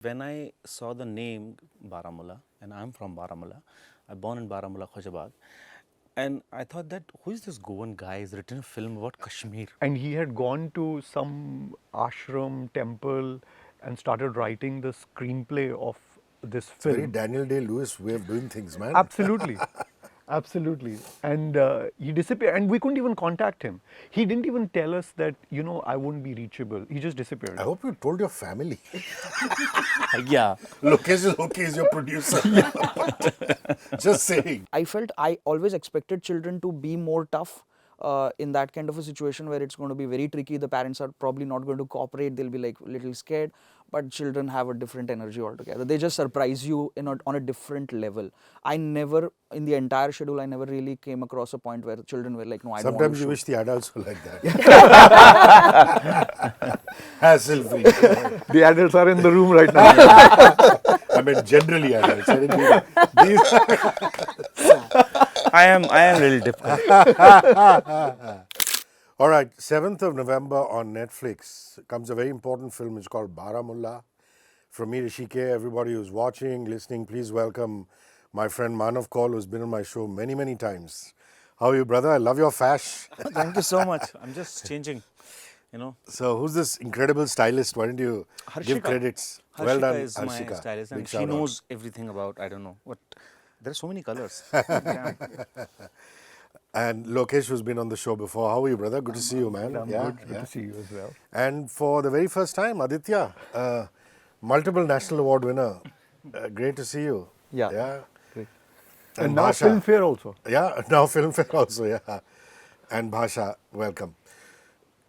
When I saw the name Baramulla, and I'm from Baramulla, I'm born in Baramulla, Khojabad, and I thought that who is this Goan guy? He's written a film about Kashmir. And he had gone to some ashram temple and started writing the screenplay of this It's a very film. Daniel Day-Lewis way of doing things, man. Absolutely. Absolutely. And he disappeared. And we couldn't even contact him. He didn't even tell us that, I won't be reachable. He just disappeared. I hope you told your family. Yeah. Lokesh is okay as your producer. Just saying. I felt I always expected children to be more tough in that kind of a situation where it's going to be very tricky. The parents are probably not going to cooperate. They'll be like little scared. But children have a different energy altogether. They just surprise you on a different level. I never, in the entire schedule, I never really came across a point where children were like, no, I don't want to Sometimes you shoot. wish the adults were like that. Hassle-free. The adults are in the room right now. I mean, generally adults. I didn't mean these. I am a little different. All right, 7th of November on Netflix comes a very important film. It's called Baramulla. From me, Hrishi K. Everybody who's watching, listening, please welcome my friend Manav Kaul, who's been on my show many, many times. How are you, brother? I love your fash. Thank you so much. I'm just changing, So, who's this incredible stylist? Why don't you give Harshika. credits? Harshika Well done, is my Harshika. stylist, Big and she shout out. knows everything about, I don't know, what. There are so many colors. Yeah. And Lokesh, who's been on the show before. How are you, brother? Good to see you, man. I'm good to see you as well. And for the very first time, Aditya, multiple national award winner. Great to see you. Yeah. Yeah. Great. And now Bhasha. Filmfare also. Yeah, now Filmfare also, yeah. And Bhasha, welcome.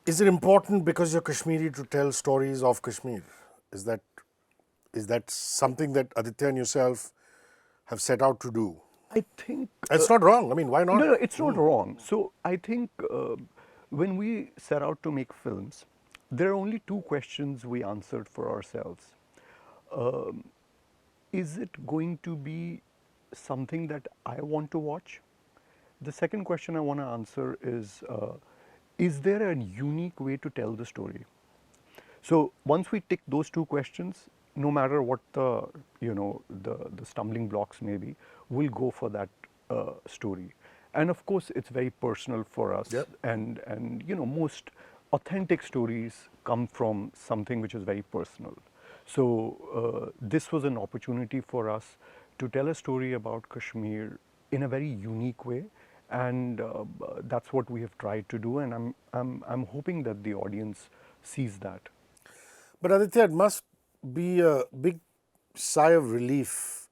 Is it important because you're Kashmiri to tell stories of Kashmir? Is that something that Aditya and yourself have set out to do? I think It's not wrong. I mean, why not? no, it's not wrong. So I think when we set out to make films, there are only two questions we answered for ourselves. Is it going to be something that I want to watch? The second question I want to answer is there a unique way to tell the story? So once we tick those two questions, no matter what the stumbling blocks may be, we'll go for that story. And of course, it's very personal for us. Yep. And most authentic stories come from something which is very personal. So this was an opportunity for us to tell a story about Kashmir in a very unique way, and that's what we have tried to do. And I'm hoping that the audience sees that. But Aditya, it must be a big sigh of relief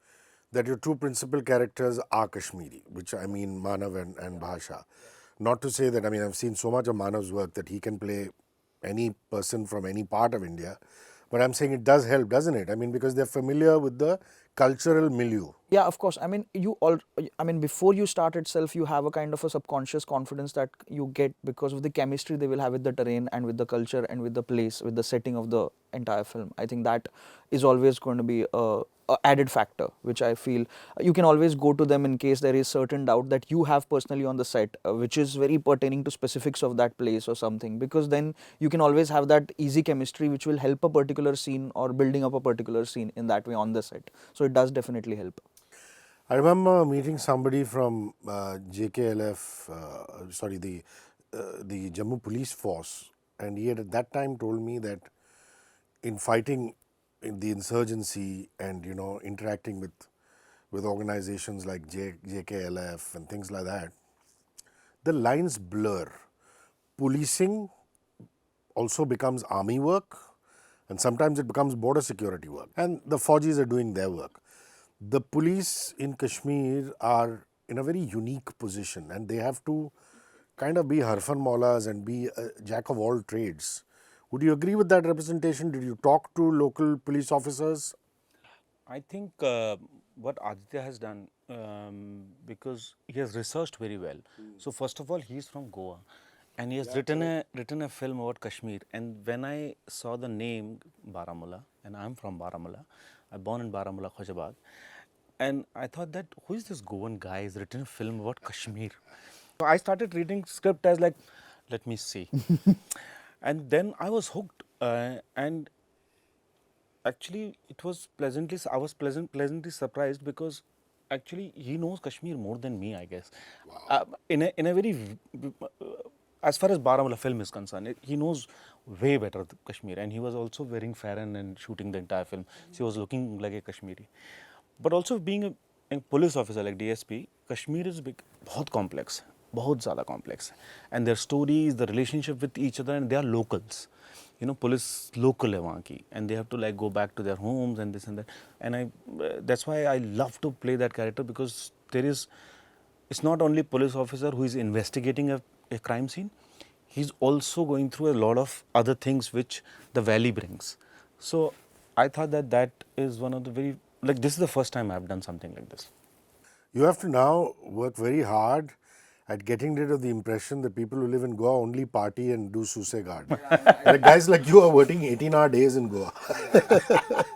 that your two principal characters are Kashmiri, which I mean Manav and Bhasha. Not to say that, I mean, I've seen so much of Manav's work that he can play any person from any part of India. But I'm saying it does help, doesn't it? I mean, because they're familiar with the cultural milieu. Yeah, of course. I mean, before you start itself, you have a kind of a subconscious confidence that you get because of the chemistry they will have with the terrain and with the culture and with the place, with the setting of the entire film. I think that is always going to be a added factor, which I feel you can always go to them in case there is certain doubt that you have personally on the set, which is very pertaining to specifics of that place or something, because then you can always have that easy chemistry which will help a particular scene or building up a particular scene in that way on the set. So it does definitely help. I remember meeting somebody from JKLF, the Jammu Police Force, and he had at that time told me that in fighting in the insurgency and interacting with organizations like JKLF and things like that, the lines blur. Policing also becomes army work, and sometimes it becomes border security work, and the Faujis are doing their work. The police in Kashmir are in a very unique position, and they have to kind of be Harfan Maulas and be a jack of all trades. Would you agree with that representation? Did you talk to local police officers? I think what Aditya has done, because he has researched very well. So first of all, he is from Goa, and he has written a film about Kashmir. And when I saw the name Baramulla, and I'm from Baramulla, I'm born in Baramulla, Khojabad, and I thought that who is this Goan guy? He's written a film about Kashmir. So I started reading script as like, let me see, and then I was hooked, and Actually, it was I was pleasantly surprised because actually he knows Kashmir more than me, I guess. In a very, as far as Baramulla film is concerned, he knows way better Kashmir, and he was also wearing Farron and shooting the entire film. So he was looking like a Kashmiri. But also being a police officer like DSP, Kashmir is big, बहुत complex, बहुत ज़्यादा complex, and their stories, the relationship with each other, and they are locals. You know, police local है वहाँ की, and they have to like go back to their homes and this and that. And that's why I love to play that character, because it's not only police officer who is investigating a crime scene, he's also going through a lot of other things which the valley brings. So I thought that is one of the very, like, this is the first time I've done something like this. You have to now work very hard at getting rid of the impression that people who live in Goa only party and do susegard. Like guys like you are working 18-hour days in Goa.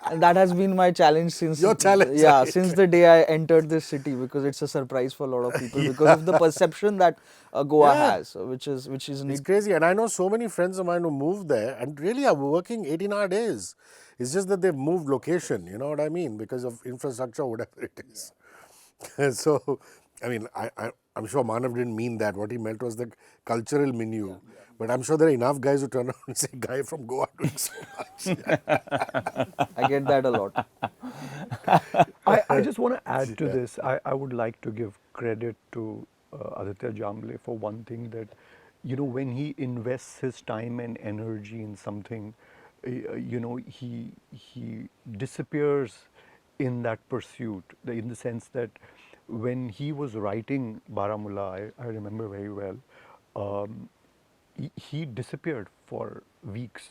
And that has been my challenge since Your challenge, yeah, right. since the day I entered this city, because it's a surprise for a lot of people because of the perception that Goa Yeah. has, which is It's need. crazy. And I know so many friends of mine who moved there and really are working 18-hour days. It's just that they've moved location, you know what I mean? Because of infrastructure, whatever it is. So, I mean, I'm sure Manav didn't mean that. What he meant was the cultural menu. But I'm sure there are enough guys who turn around and say, guy from Goa doing so much. I get that a lot. I just want to add to this. I would like to give credit to Aditya Jamble for one thing, that, you know, when he invests his time and energy in something, you know, he disappears in that pursuit, in the sense that when he was writing Baramulla, I remember very well, he disappeared for weeks,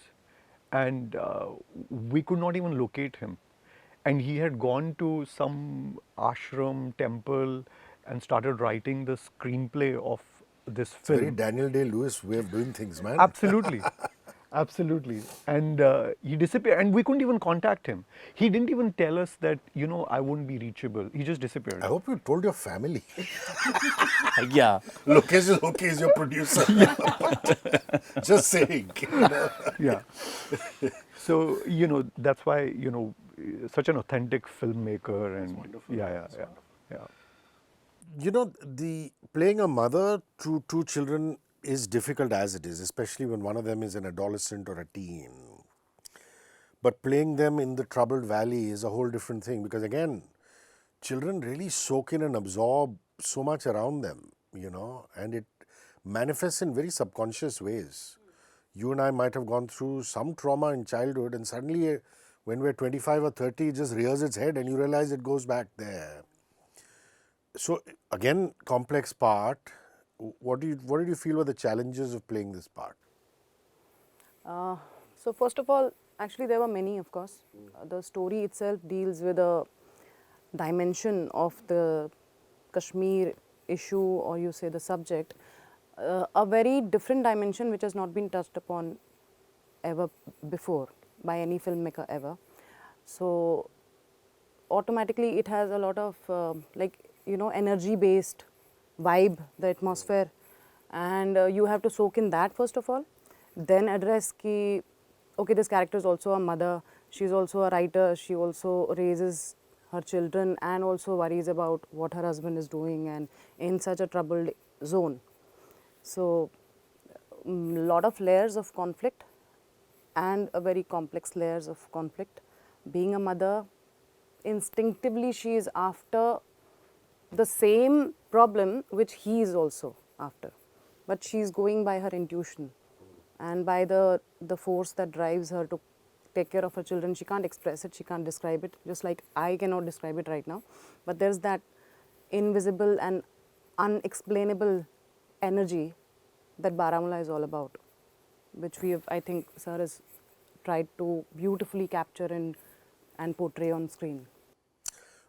and we could not even locate him. And he had gone to some ashram temple and started writing the screenplay of this Very film. Daniel Day-Lewis way of doing things, man. Absolutely. Absolutely. And he disappeared, and we couldn't even contact him. He didn't even tell us that, you know, I wouldn't be reachable. He just disappeared. I hope you told your family. Yeah. Lokesh is okay, he's your producer. Just saying. You know. Yeah. So, you know, that's why, you know, such an authentic filmmaker. And yeah. You know, the playing a mother to two children is difficult as it is, especially when one of them is an adolescent or a teen. But playing them in the troubled valley is a whole different thing, because again, children really soak in and absorb so much around them, you know, and it manifests in very subconscious ways. You and I might have gone through some trauma in childhood, and suddenly when we're 25 or 30, it just rears its head and you realize it goes back there. So again, complex part. What did you feel were the challenges of playing this part? So first of all, actually there were many, of course. The story itself deals with a dimension of the Kashmir issue, or you say the subject, a very different dimension which has not been touched upon ever before by any filmmaker ever. So automatically it has a lot of like, you know, energy based vibe, the atmosphere, and you have to soak in that first of all, then address ki, okay, this character is also a mother, she's also a writer, she also raises her children and also worries about what her husband is doing, and in such a troubled zone. So lot of layers of conflict, and a very complex layers of conflict. Being a mother, instinctively she is after the same problem which he is also after, but she is going by her intuition and by the force that drives her to take care of her children. She can't express it, she can't describe it, just like I cannot describe it right now, but there's that invisible and unexplainable energy that Baramulla is all about, which we have, I think sir has tried to beautifully capture and portray on screen.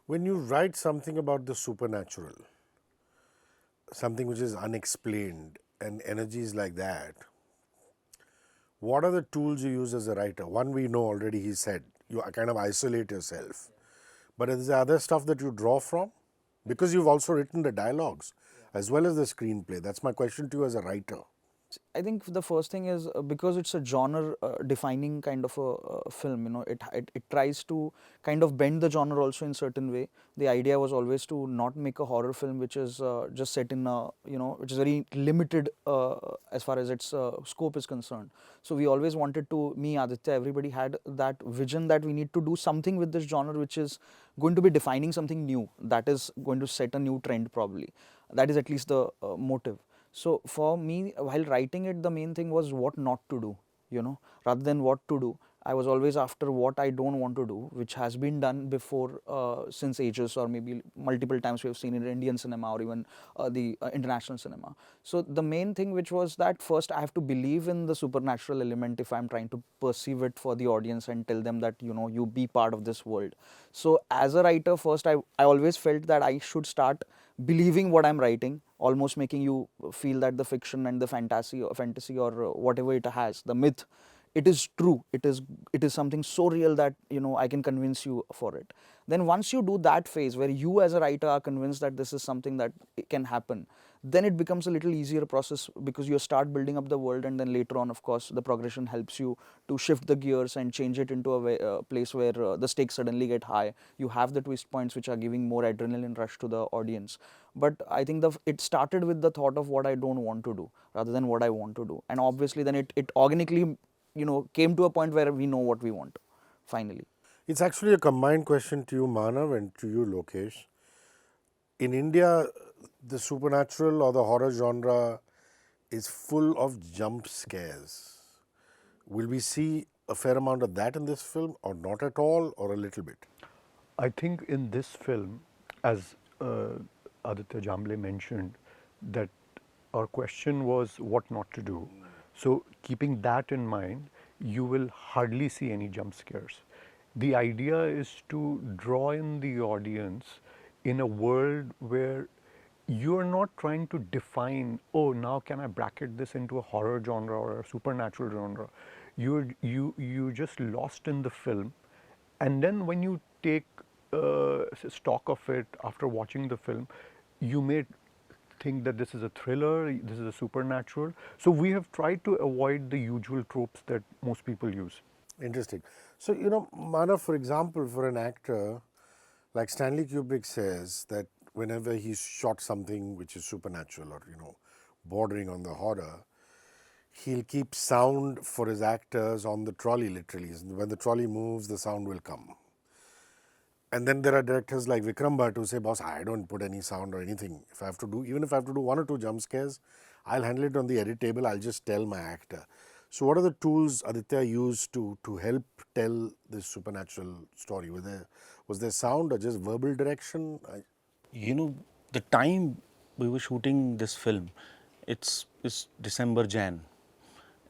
When you write something about the supernatural, something which is unexplained and energies like that, what are the tools you use as a writer? One, we know already, he said, you kind of isolate yourself. But is there other stuff that you draw from? Because you've also written the dialogues as well as the screenplay. That's my question to you as a writer. I think the first thing is because it's a genre defining kind of a film, you know, it tries to kind of bend the genre also in certain way. The idea was always to not make a horror film which is just set in a, you know, which is very limited as far as its scope is concerned. So we always wanted to, me, Aditya, everybody had that vision that we need to do something with this genre which is going to be defining something new, that is going to set a new trend probably. That is at least the motive. So for me, while writing it, the main thing was what not to do, you know, rather than what to do. I was always after what I don't want to do, which has been done before since ages, or maybe multiple times we have seen in Indian cinema or even the international cinema. So the main thing which was that first I have to believe in the supernatural element if I'm trying to perceive it for the audience and tell them that, you know, you be part of this world. So as a writer, first I always felt that I should start believing what I'm writing, almost making you feel that the fiction and the fantasy or whatever it has, the myth, it is true. It is something so real that, you know, I can convince you for it. Then once you do that phase where you as a writer are convinced that this is something that can happen, then it becomes a little easier process because you start building up the world, and then later on, of course, the progression helps you to shift the gears and change it into a place where the stakes suddenly get high. You have the twist points which are giving more adrenaline rush to the audience. But I think it started with the thought of what I don't want to do rather than what I want to do, and obviously then it organically, you know, came to a point where we know what we want finally. It's actually a combined question to you, Manav, and to you, Lokesh. In India, the supernatural or the horror genre is full of jump scares. Will we see a fair amount of that in this film, or not at all, or a little bit? I think in this film, as Aditya Jamble mentioned, that our question was what not to do. So, keeping that in mind, you will hardly see any jump scares. The idea is to draw in the audience in a world where you're not trying to define, oh, now can I bracket this into a horror genre or a supernatural genre. You're just lost in the film, and then when you take stock of it after watching the film, you may think that this is a thriller, this is a supernatural. So we have tried to avoid the usual tropes that most people use. Interesting. So, Manav, for example, for an actor, like Stanley Kubrick says that whenever he's shot something which is supernatural or, bordering on the horror, he'll keep sound for his actors on the trolley, literally. When the trolley moves, the sound will come. And then there are directors like Vikram Bhatt who say, boss, I don't put any sound or anything. Even if I have to do one or two jump scares, I'll handle it on the edit table. I'll just tell my actor. So what are the tools Aditya used to help tell this supernatural story? Was there sound or just verbal direction? The time we were shooting this film, it's December, Jan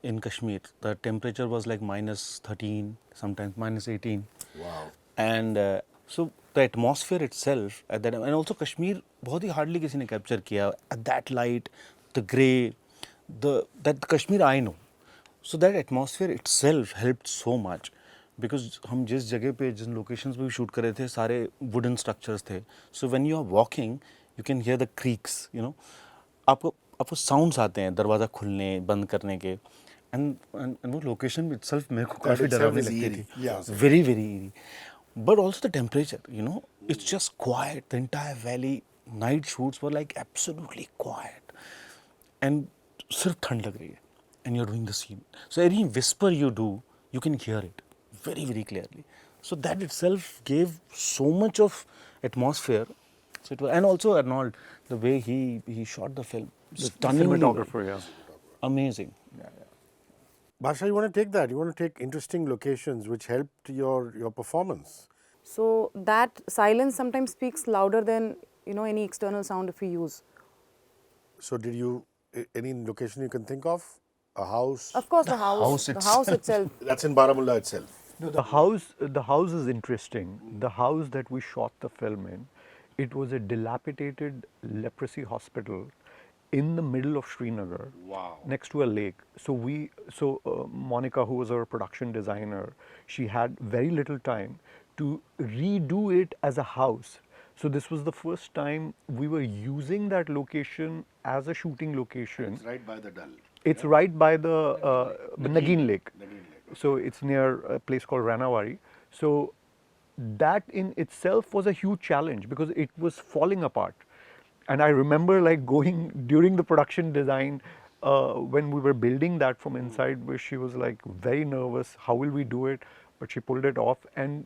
in Kashmir. The temperature was like minus 13, sometimes minus 18. Wow. And so the atmosphere itself at that time, and also Kashmir, बहुत ही hardly किसी ने capture किया. At that light, the grey, that Kashmir I know. So that atmosphere itself helped so much. Because हम जिस जगह पे जिन locations पे भी शूट कर रहे थे सारे वुडन स्ट्रक्चर्स थे. So when you are walking you can hear the creaks, आपको साउंड्स आते हैं दरवाज़ा खुलने बंद करने के. एंड वो लोकेशन इटसेल्फ मेरे को काफ़ी डरावनी लगती थी. Very very eerie. But also the temperature, it's just quite. The entire valley, night shoots were like absolutely quite. And सिर्फ ठंड लग रही है. And you're doing the scene. So any whisper you do, you can hear it very, very clearly. So that itself gave so much of atmosphere. So it was, and also Arnold, the way he shot the film, stunning. Cinematographer, yeah. Amazing. Bhasha, you want to take that? You want to take interesting locations which helped your performance. So that silence sometimes speaks louder than any external sound if we use. So did you, any location you can think of? A house? Of course, the house itself. That's in Baramulla itself. No, the house is interesting. The house that we shot the film in, it was a dilapidated leprosy hospital in the middle of Srinagar. Wow. Next to a lake. So Monica, who was our production designer, she had very little time to redo it as a house. So this was the first time we were using that location as a shooting location. It's right by the Dal. It's right by the Nagin Lake. So it's near a place called Ranawari. So that in itself was a huge challenge because it was falling apart. And I remember like going during the production design when we were building that from inside, where she was like very nervous. How will we do it? But she pulled it off, and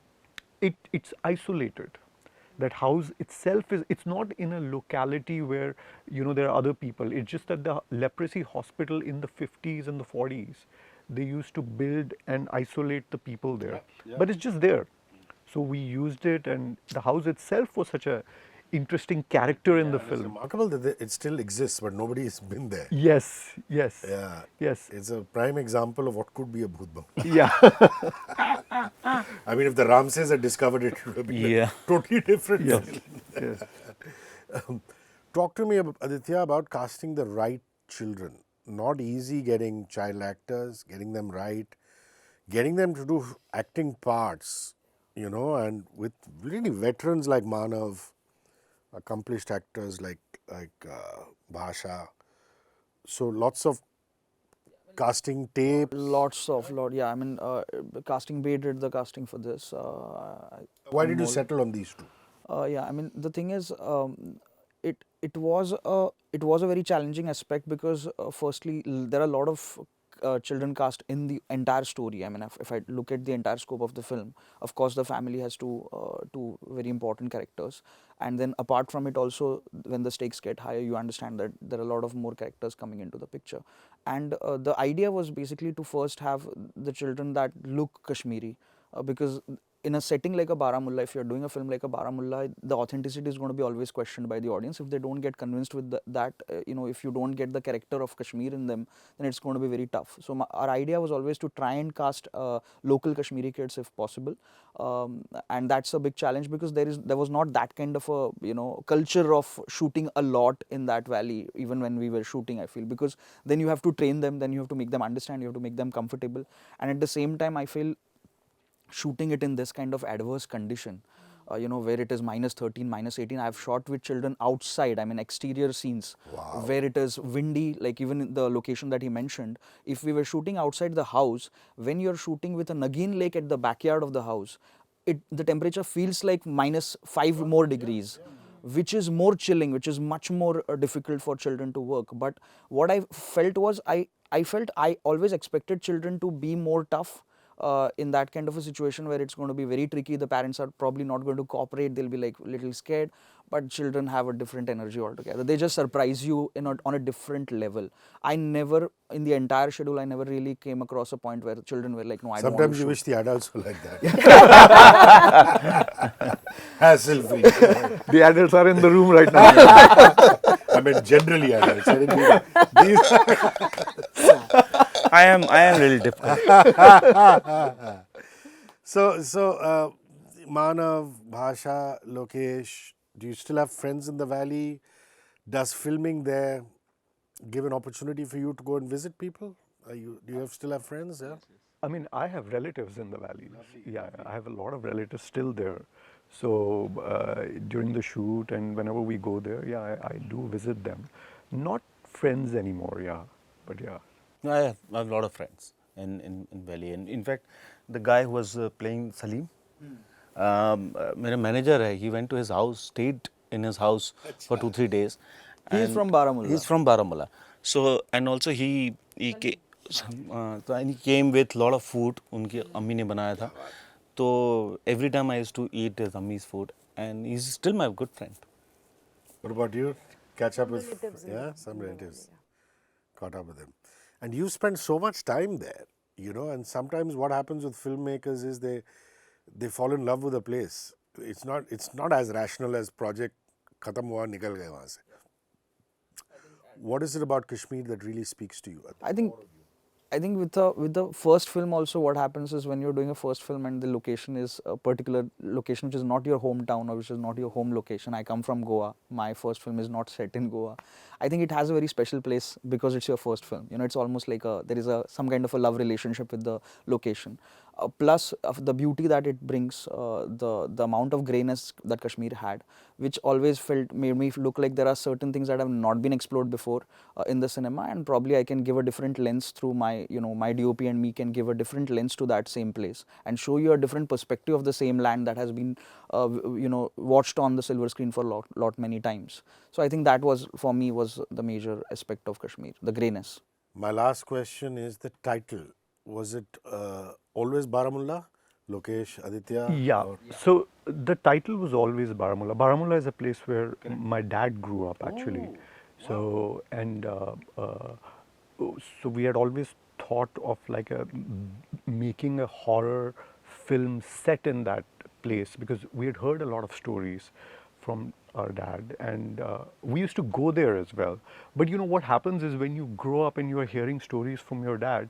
it's isolated. That house itself is, it's not in a locality where there are other people. It's just that the leprosy hospital in the 50s and the 40s, they used to build and isolate the people there. But it's just there. So we used it, and the house itself was such a interesting character in the It's film. remarkable that it still exists, but nobody has been there. Yes, yes. Yeah. Yes. It's a prime example of what could be a bhoot bangla. Yeah. I mean, if the Ramses had discovered it, it would have been Yeah. totally different. Yes. Yes. Talk to me, Aditya, about casting the right children. Not easy getting child actors, getting them right, getting them to do acting parts, and with really veterans like Manav, accomplished actors like Bhasha. So lots of casting tapes. Yeah, I mean, casting Bay did the casting for this. Why did you settle on these two? Yeah, I mean, the thing is, it was a very challenging aspect because firstly there are a lot of children cast in the entire story. I mean, if I look at the entire scope of the film, of course the family has two very important characters, and then apart from it also, when the stakes get higher, you understand that there are a lot of more characters coming into the picture. And the idea was basically to first have the children that look Kashmiri, because in a setting like a Baramulla, if you're doing a film like a Baramulla, the authenticity is going to be always questioned by the audience. If they don't get convinced with that, if you don't get the character of Kashmir in them, then it's going to be very tough. So our idea was always to try and cast local Kashmiri kids if possible, and that's a big challenge because there was not that kind of a culture of shooting a lot in that valley even when we were shooting. I feel because then you have to train them, then you have to make them understand, you have to make them comfortable, and at the same time, I feel shooting it in this kind of adverse condition, where it is -13, -18. I've shot with children outside, I mean exterior scenes, where it is windy, like even in the location that he mentioned. If we were shooting outside the house, when you're shooting with a Nagin lake at the backyard of the house, the temperature feels like -5 more degrees, which is more chilling, which is much more difficult for children to work. But what I felt was, I felt I always expected children to be more tough in that kind of a situation where it's going to be very tricky. The parents are probably not going to cooperate, they'll be like little scared, but children have a different energy altogether. They just surprise you on a different level. I never, in the entire schedule, I never really came across a point where children were like, no, I don't want to Sometimes you shoot. wish the adults were like that. Hassle-free. The adults are in the room right now. I mean, generally adults. I didn't mean these. I am really difficult. So, Manav, Bhasha, Lokesh, do you still have friends in the valley? Does filming there give an opportunity for you to go and visit people? Do you still have friends there? I mean, I have relatives in the valleys. Yeah, I have a lot of relatives still there. So during the shoot and whenever we go there, yeah, I do visit them. Not friends anymore, yeah, but yeah. I have a lot of friends in Valley, and in fact, the guy who was playing Salim, मेरा manager है. He went to his house, stayed in his house for 2-3 days. He is and from Baramulla. He's from Baramulla. So and also he came with lot of food. उनकी अम्मी ने बनाया था. So every time I used to eat his ammy's food, and he's still my good friend. What about you? Catch up with relatives in some relatives. Caught up with them. And you spend so much time there, and sometimes what happens with filmmakers is they fall in love with a place. It's not as rational as project khatam hua nikal gaye wahan se. What is it about Kashmir that really speaks to you? I think with the first film also, what happens is when you're doing a first film and the location is a particular location which is not your hometown or which is not your home location. I come from Goa. My first film is not set in Goa. I think it has a very special place because it's your first film. It's almost like there is some kind of a love relationship with the location. plus of the beauty that it brings, the amount of grayness that Kashmir had, which always made me look like there are certain things that have not been explored before in the cinema, and probably I can give a different lens through my, my DOP and me can give a different lens to that same place and show you a different perspective of the same land that has been, watched on the silver screen for lot many times. So I think that was, for me, was the major aspect of Kashmir, the grayness. My last question is the title. Was it always Baramulla? Lokesh, Aditya? Yeah. or- So the title was always Baramulla. Baramulla is a place where my dad grew up actually. So and so we had always thought of like making a horror film set in that place because we had heard a lot of stories from our dad and we used to go there as well. But you know what happens is when you grow up and you are hearing stories from your dad,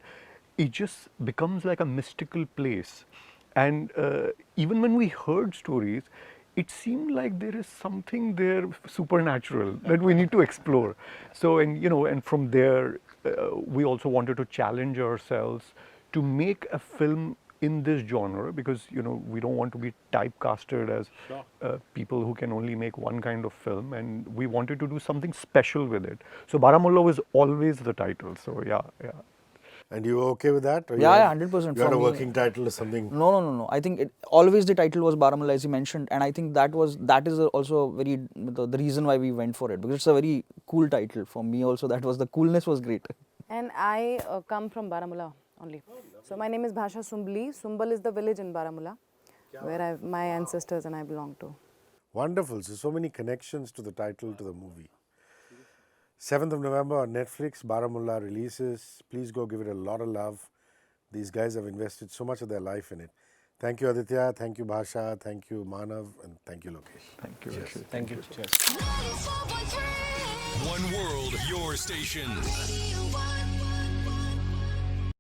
it just becomes like a mystical place. And even when we heard stories, it seemed like there is something there supernatural that we need to explore. So, and and from there, we also wanted to challenge ourselves to make a film in this genre because we don't want to be typecasted as people who can only make one kind of film, and we wanted to do something special with it. So Baramulla was always the title. So yeah. And you were okay with that? Or you Yeah, had- 100%. You had For a me- working title or something? No. I think always the title was Baramulla, as you mentioned, and I think that is also very the reason why we went for it, because it's a very cool title for me. Also, that was the coolness was great. And I come from Baramulla only. So my name is Bhasha Sumbli. Sumbal is the village in Baramulla where my ancestors and I belong to. Wonderful. So many connections to the title, to the movie. 7th of November on Netflix, Baramulla releases. Please go give it a lot of love. These guys have invested so much of their life in it. Thank you, Aditya. Thank you, Bhasha. Thank you, Manav. And thank you, Lokesh. Thank you. Hrishi. Thank you. Cheers. One world, your station.